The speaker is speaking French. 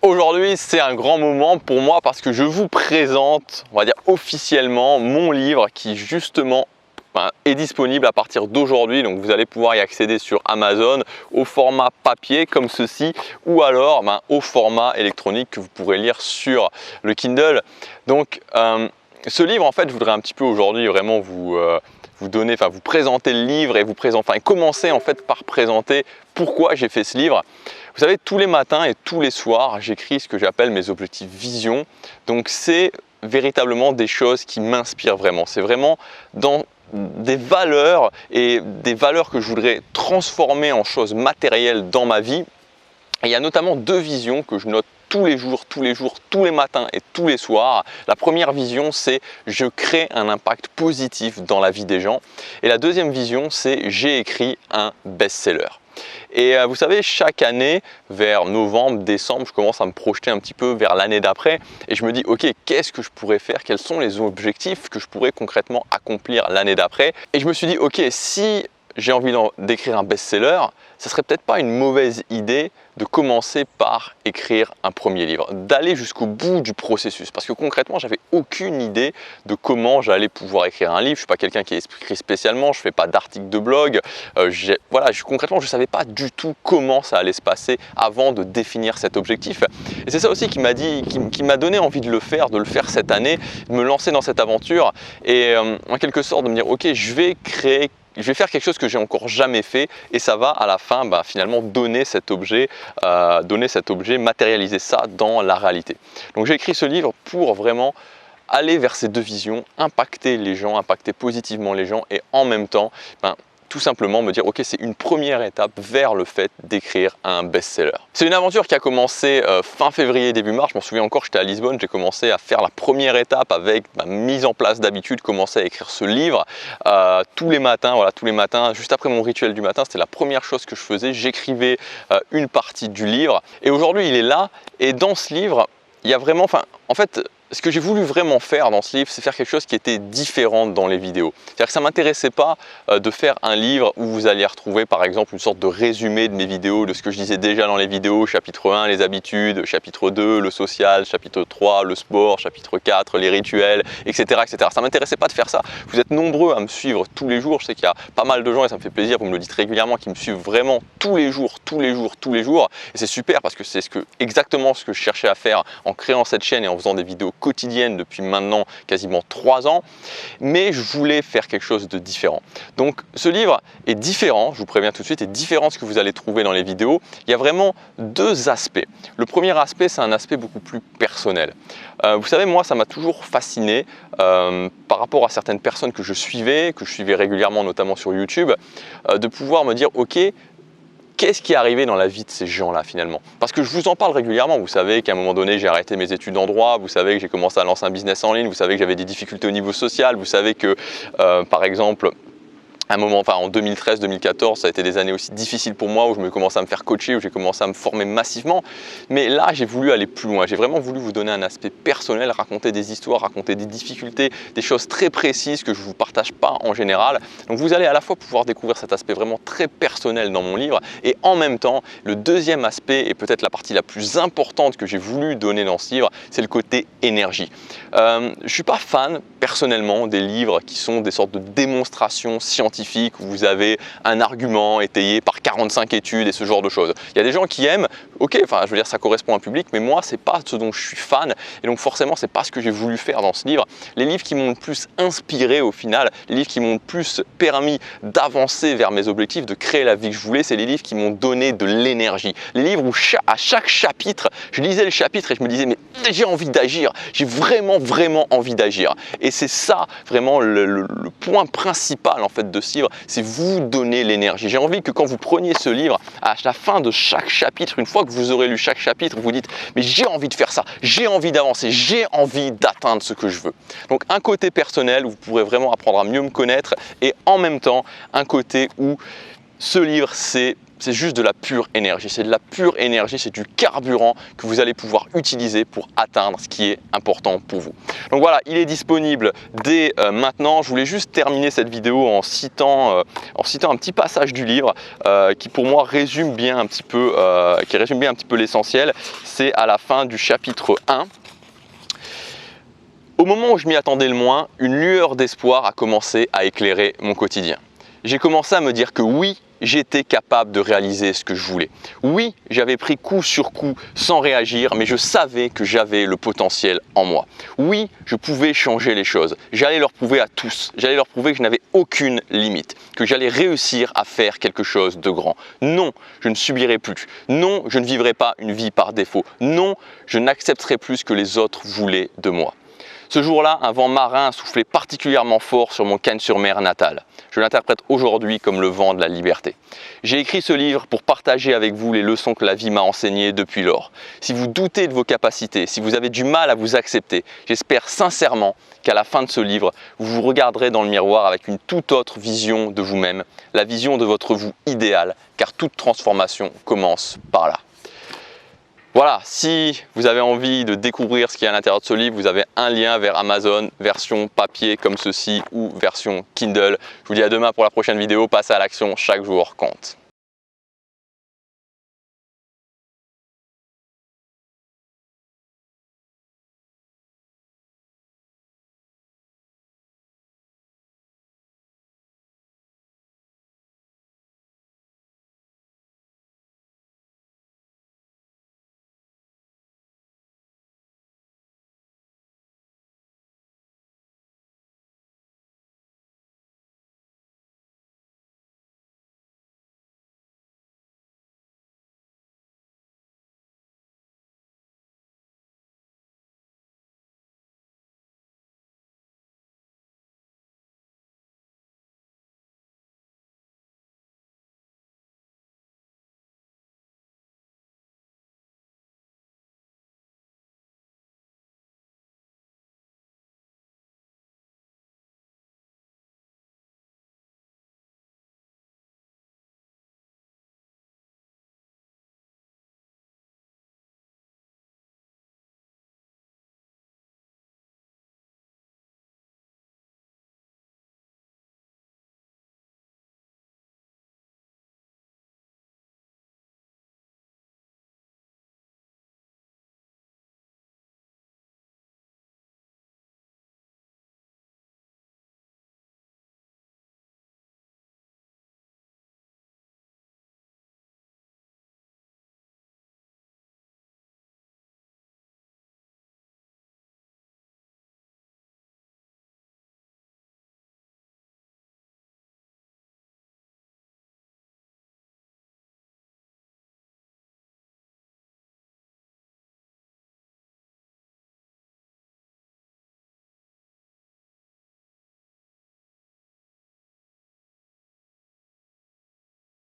Aujourd'hui, c'est un grand moment pour moi parce que je vous présente, on va dire officiellement, mon livre qui justement est disponible à partir d'aujourd'hui. Donc vous allez pouvoir y accéder sur Amazon au format papier comme ceci ou alors au format électronique que vous pourrez lire sur le Kindle. Donc ce livre, en fait, je voudrais un petit peu aujourd'hui vraiment vous présenter le livre et commencer en fait par présenter pourquoi j'ai fait ce livre. Vous savez, tous les matins et tous les soirs, j'écris ce que j'appelle mes objectifs vision. Donc c'est véritablement des choses qui m'inspirent vraiment. C'est vraiment dans des valeurs et des valeurs que je voudrais transformer en choses matérielles dans ma vie. Et il y a notamment deux visions que je note tous les jours, tous les matins et tous les soirs. La première vision, c'est je crée un impact positif dans la vie des gens. Et la deuxième vision, c'est j'ai écrit un best-seller. Et vous savez, chaque année, vers novembre, décembre, je commence à me projeter un petit peu vers l'année d'après et je me dis, ok, qu'est-ce que je pourrais faire? Quels sont les objectifs que je pourrais concrètement accomplir l'année d'après? Et je me suis dit, ok, si j'ai envie d'écrire un best-seller, ça serait peut-être pas une mauvaise idée de commencer par écrire un premier livre, d'aller jusqu'au bout du processus. Parce que concrètement, j'avais aucune idée de comment j'allais pouvoir écrire un livre. Je suis pas quelqu'un qui écrit spécialement, je fais pas d'articles de blog. Concrètement, je savais pas du tout comment ça allait se passer avant de définir cet objectif. Et c'est ça aussi qui m'a donné envie de le faire cette année, de me lancer dans cette aventure et en quelque sorte de me dire, ok, je vais faire quelque chose que j'ai encore jamais fait et ça va à la fin finalement donner cet objet, matérialiser ça dans la réalité. Donc j'ai écrit ce livre pour vraiment aller vers ces deux visions, impacter les gens, impacter positivement les gens et en même temps tout simplement me dire ok, c'est une première étape vers le fait d'écrire un best-seller. C'est une aventure qui a commencé fin février, début mars. Je m'en souviens encore, j'étais à Lisbonne, j'ai commencé à faire la première étape avec ma mise en place d'habitude, commencer à écrire ce livre tous les matins, juste après mon rituel du matin, c'était la première chose que je faisais, j'écrivais une partie du livre et aujourd'hui il est là et dans ce livre, il y a vraiment, en fait, ce que j'ai voulu vraiment faire dans ce livre, c'est faire quelque chose qui était différent dans les vidéos. C'est-à-dire que ça ne m'intéressait pas de faire un livre où vous alliez retrouver par exemple une sorte de résumé de mes vidéos, de ce que je disais déjà dans les vidéos, chapitre 1, les habitudes, chapitre 2, le social, chapitre 3, le sport, chapitre 4, les rituels, etc. etc. Ça ne m'intéressait pas de faire ça. Vous êtes nombreux à me suivre tous les jours. Je sais qu'il y a pas mal de gens et ça me fait plaisir, vous me le dites régulièrement, qui me suivent vraiment tous les jours. Et c'est super parce que c'est exactement ce que je cherchais à faire en créant cette chaîne et en faisant des vidéos quotidienne depuis maintenant quasiment 3 ans, mais je voulais faire quelque chose de différent. Donc ce livre est différent, je vous préviens tout de suite, est différent de ce que vous allez trouver dans les vidéos. Il y a vraiment deux aspects. Le premier aspect, c'est un aspect beaucoup plus personnel. Vous savez, moi, ça m'a toujours fasciné par rapport à certaines personnes que je suivais régulièrement, notamment sur YouTube, de pouvoir me dire, ok, qu'est-ce qui est arrivé dans la vie de ces gens-là finalement? Parce que je vous en parle régulièrement, vous savez qu'à un moment donné j'ai arrêté mes études en droit, vous savez que j'ai commencé à lancer un business en ligne, vous savez que j'avais des difficultés au niveau social, vous savez que par exemple en 2013-2014, ça a été des années aussi difficiles pour moi où je me commençais à me faire coacher, où j'ai commencé à me former massivement. Mais là, j'ai voulu aller plus loin. J'ai vraiment voulu vous donner un aspect personnel, raconter des histoires, raconter des difficultés, des choses très précises que je ne vous partage pas en général. Donc vous allez à la fois pouvoir découvrir cet aspect vraiment très personnel dans mon livre et en même temps, le deuxième aspect et peut-être la partie la plus importante que j'ai voulu donner dans ce livre, c'est le côté énergie. Je ne suis pas fan personnellement des livres qui sont des sortes de démonstrations scientifiques où vous avez un argument étayé par 45 études et ce genre de choses. Il y a des gens qui aiment, ok, je veux dire ça correspond à un public, mais moi c'est pas ce dont je suis fan et donc forcément c'est pas ce que j'ai voulu faire dans ce livre. Les livres qui m'ont le plus inspiré au final, les livres qui m'ont le plus permis d'avancer vers mes objectifs, de créer la vie que je voulais, c'est les livres qui m'ont donné de l'énergie. Les livres où à chaque chapitre, je lisais le chapitre et je me disais mais j'ai envie d'agir, j'ai vraiment envie d'agir. Et c'est ça vraiment le point principal en fait de ce livre, c'est vous donner l'énergie. J'ai envie que quand vous preniez ce livre, à la fin de chaque chapitre, une fois que vous aurez lu chaque chapitre, vous dites mais j'ai envie de faire ça, j'ai envie d'avancer, j'ai envie d'atteindre ce que je veux. Donc un côté personnel où vous pourrez vraiment apprendre à mieux me connaître et en même temps un côté où ce livre c'est c'est juste de la pure énergie. C'est de la pure énergie, c'est du carburant que vous allez pouvoir utiliser pour atteindre ce qui est important pour vous. Donc voilà, il est disponible dès maintenant. Je voulais juste terminer cette vidéo en citant un petit passage du livre qui pour moi résume bien un petit peu, l'essentiel. C'est à la fin du chapitre 1. Au moment où je m'y attendais le moins, une lueur d'espoir a commencé à éclairer mon quotidien. J'ai commencé à me dire que oui, j'étais capable de réaliser ce que je voulais. Oui, j'avais pris coup sur coup sans réagir, mais je savais que j'avais le potentiel en moi. Oui, je pouvais changer les choses. J'allais leur prouver à tous. J'allais leur prouver que je n'avais aucune limite, que j'allais réussir à faire quelque chose de grand. Non, je ne subirai plus. Non, je ne vivrai pas une vie par défaut. Non, je n'accepterai plus ce que les autres voulaient de moi. Ce jour-là, un vent marin a soufflé particulièrement fort sur mon Cagnes-sur-Mer natal. Je l'interprète aujourd'hui comme le vent de la liberté. J'ai écrit ce livre pour partager avec vous les leçons que la vie m'a enseignées depuis lors. Si vous doutez de vos capacités, si vous avez du mal à vous accepter, j'espère sincèrement qu'à la fin de ce livre, vous vous regarderez dans le miroir avec une toute autre vision de vous-même, la vision de votre vous idéal, car toute transformation commence par là. Voilà, si vous avez envie de découvrir ce qu'il y a à l'intérieur de ce livre, vous avez un lien vers Amazon, version papier comme ceci ou version Kindle. Je vous dis à demain pour la prochaine vidéo. Passez à l'action, chaque jour compte.